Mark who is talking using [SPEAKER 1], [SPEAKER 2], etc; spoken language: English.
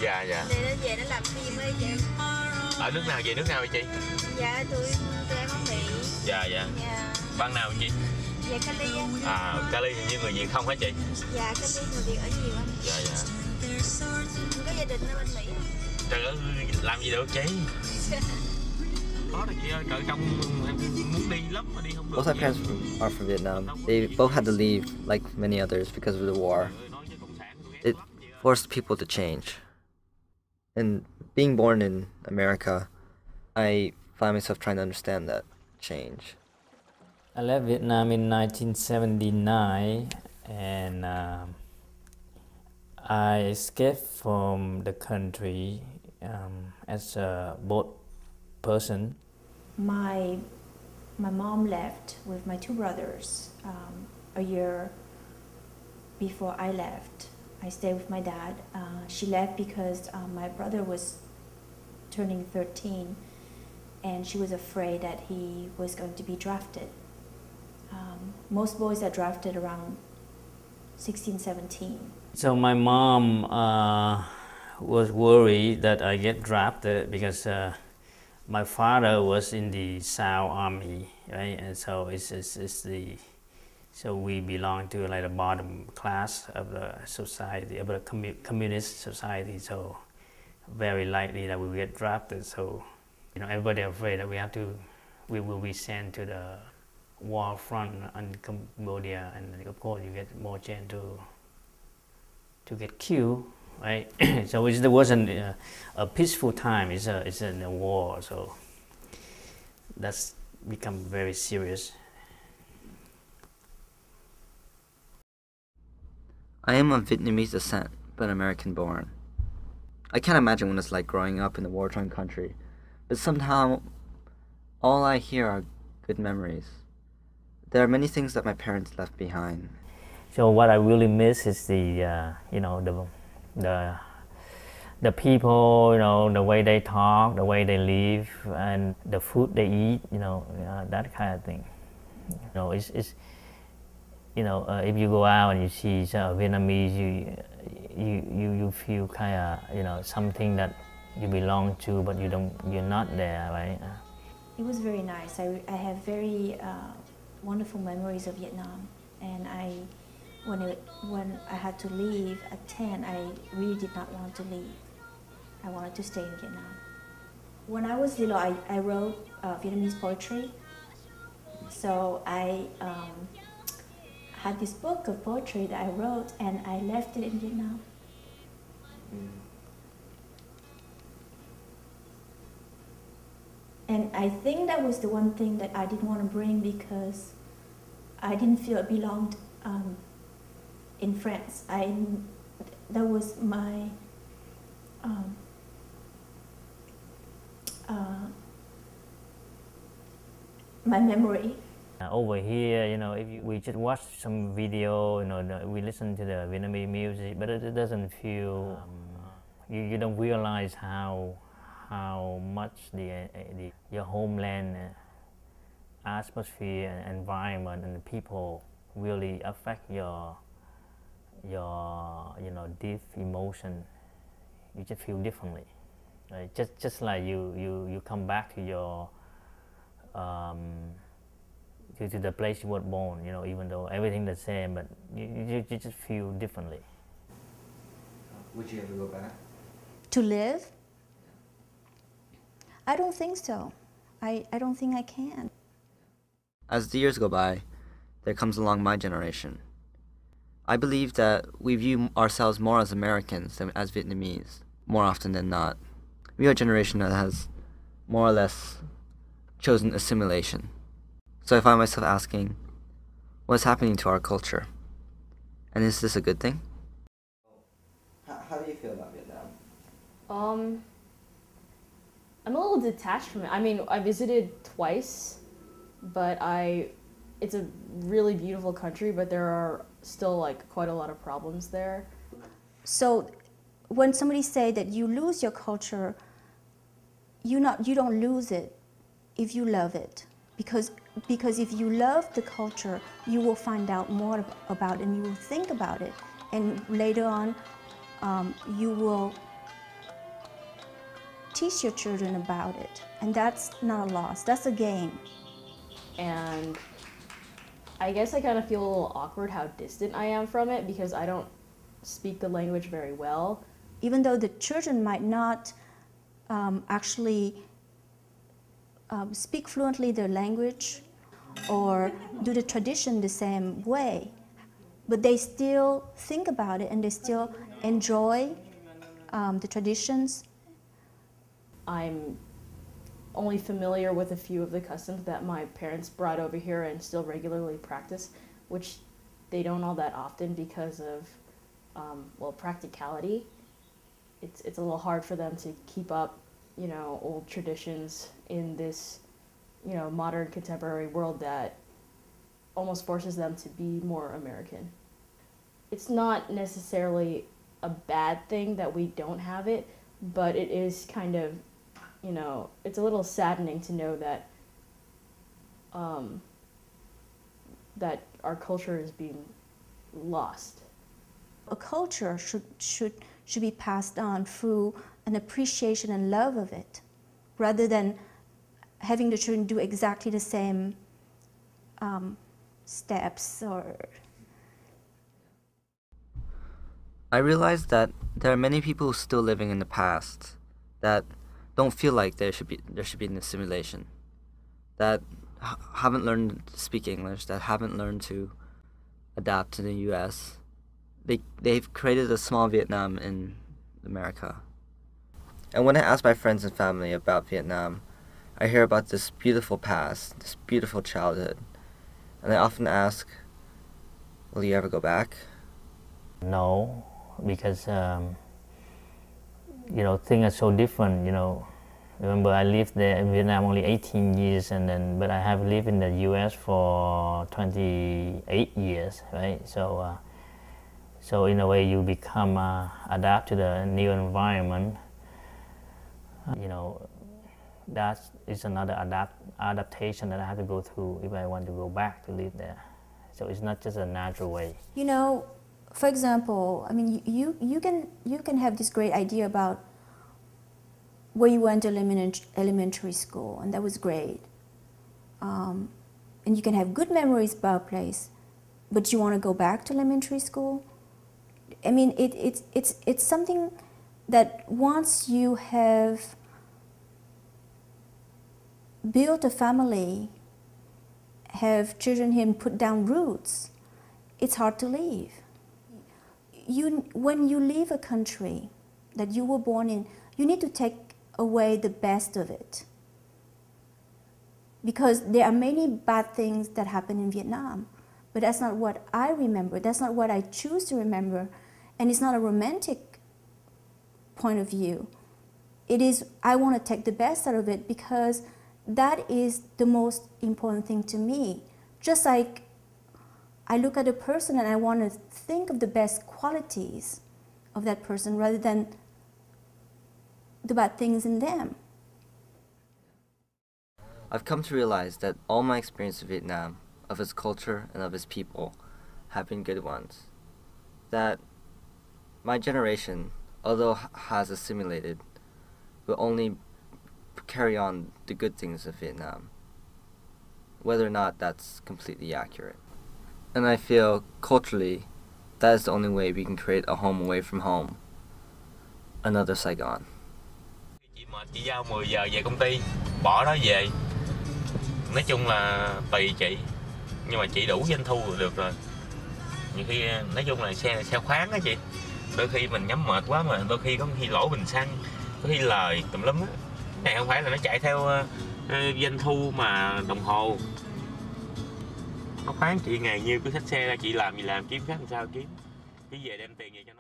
[SPEAKER 1] Dạ, dạ.
[SPEAKER 2] Để nó về nó làm phim ấy chị.
[SPEAKER 1] Ở nước nào, về nước nào vậy chị?
[SPEAKER 2] Dạ, tụi em ở Mỹ.
[SPEAKER 1] Dạ, dạ.
[SPEAKER 2] Dạ.
[SPEAKER 1] Bang nào chị?
[SPEAKER 2] Dạ, Cali á.
[SPEAKER 1] À, Cali hình như người Việt không hả chị?
[SPEAKER 2] Dạ, Cali người Việt ở nhiều anh.
[SPEAKER 1] Dạ, dạ.
[SPEAKER 2] Có gia đình ở bên Mỹ.
[SPEAKER 1] Trời ơi, làm gì được chị? Có rồi chị ơi, cỡ trong em muốn đi lắm mà đi không được.
[SPEAKER 3] Both my parents are from Vietnam. They both had to leave, like many others, because of the war. It forced people to change. And being born in America, I find myself trying to understand that change.
[SPEAKER 4] I left Vietnam in 1979, and I escaped from the country as a boat person.
[SPEAKER 5] My mom left with my two brothers a year before I left. I stayed with my dad. She left because my brother was turning 13, and she was afraid that he was going to be drafted. Most boys are drafted around 16, 17.
[SPEAKER 4] So my mom was worried that I get drafted because my father was in the South Army, right? And so so we belong to like the bottom class of the society, of the communist society. So very likely that we will get drafted. So everybody afraid that we will be sent to the war front in Cambodia, and of course you get more chance to get killed, right? So it wasn't a peaceful time. It's in a war, so that's become very serious.
[SPEAKER 3] I am of Vietnamese descent, but American born. I can't imagine what it's like growing up in a war-torn country, but somehow all I hear are good memories. There are many things that my parents left behind.
[SPEAKER 4] So what I really miss is the people, the way they talk, the way they live, and the food they eat, that kind of thing. It's if you go out and you see Vietnamese, you feel kind of something that you belong to, but you're not there, right?
[SPEAKER 5] It was very nice. I have very wonderful memories of Vietnam, and when I had to leave at 10, I really did not want to leave. I wanted to stay in Vietnam. When I was little, I wrote Vietnamese poetry. So I had this book of poetry that I wrote, and I left it in Vietnam. And I think that was the one thing that I didn't want to bring, because I didn't feel it belonged in France. That was my my memory.
[SPEAKER 4] Over here, if we just watch some video, we listen to the Vietnamese music, but it doesn't feel. You don't realize how much your homeland atmosphere and environment and the people really affect your deep emotion. You just feel differently, right? Just like you come back to your to the place you were born, even though everything the same, but you just feel differently.
[SPEAKER 3] Would you ever go back?
[SPEAKER 5] To live? I don't think so. I don't think I can.
[SPEAKER 3] As the years go by, there comes along my generation. I believe that we view ourselves more as Americans than as Vietnamese, more often than not. We are a generation that has more or less chosen assimilation. So I find myself asking, what's happening to our culture? And is this a good thing? How do you feel about Vietnam?
[SPEAKER 6] I'm a little detached from it. I mean, I visited twice, but it's a really beautiful country, but there are still quite a lot of problems there.
[SPEAKER 5] So when somebody say that you lose your culture, you don't lose it if you love it. Because if you love the culture, you will find out more about it, and you will think about it, and later on you will teach your children about it, and that's not a loss, that's a gain.
[SPEAKER 6] And I guess I kind of feel a little awkward how distant I am from it because I don't speak the language very well.
[SPEAKER 5] Even though the children might not actually speak fluently their language or do the tradition the same way, but they still think about it and they still enjoy the traditions.
[SPEAKER 6] I'm only familiar with a few of the customs that my parents brought over here and still regularly practice, which they don't all that often because of, well, practicality. It's a little hard for them to keep up, you know, old traditions in this, you know, modern contemporary world that almost forces them to be more American. It's not necessarily a bad thing that we don't have it, but it is kind of, you know, it's a little saddening to know that that our culture is being lost.
[SPEAKER 5] A culture should be passed on through an appreciation and love of it, rather than having the children do exactly the same steps or...
[SPEAKER 3] I realized that there are many people still living in the past that don't feel like there should be an assimilation, that haven't learned to speak English, that haven't learned to adapt to the U.S. They've created a small Vietnam in America. And when I ask my friends and family about Vietnam, I hear about this beautiful past, this beautiful childhood, and I often ask, will you ever go back?
[SPEAKER 4] No, because you know, things are so different. You know, remember I lived there in Vietnam only 18 years, but I have lived in the U.S. for 28 years, right? So, so in a way, you become adapt to the new environment. You know, that is another adaptation that I have to go through if I want to go back to live there. So it's not just a natural way.
[SPEAKER 5] You know, for example, I mean, you can have this great idea about where you went to elementary school, and that was great. And you can have good memories about a place, but you want to go back to elementary school? I mean, it's something that once you have built a family, have children here and put down roots, it's hard to leave. When you leave a country that you were born in, you need to take away the best of it. Because there are many bad things that happen in Vietnam, but that's not what I remember, that's not what I choose to remember, and it's not a romantic point of view. It is, I want to take the best out of it because that is the most important thing to me. Just like I look at a person and I want to think of the best qualities of that person rather than the bad things in them.
[SPEAKER 3] I've come to realize that all my experience of Vietnam, of its culture and of its people, have been good ones. That my generation, although has assimilated, will only carry on the good things of Vietnam, whether or not that's completely accurate. And I feel culturally that is the only way we can create a home away from home, another Saigon.
[SPEAKER 1] Chị mệt, chị giao 10 giờ về công ty, bỏ đó về. Nói chung là tùy chị, nhưng mà chị đủ doanh thu được rồi. Nhiều khi nói chung là xe khoáng á chị. Đôi khi mình nhắm mệt quá mà đôi khi có khi lỗ bình xăng, có khi lời tùm lum á. Này không phải là nó chạy theo doanh thu mà đồng hồ. Nó khoáng chị ngày nhiêu cứ xách xe ra chị làm gì làm, kiếm khác làm sao kiếm. Chứ về đem tiền về cho nó.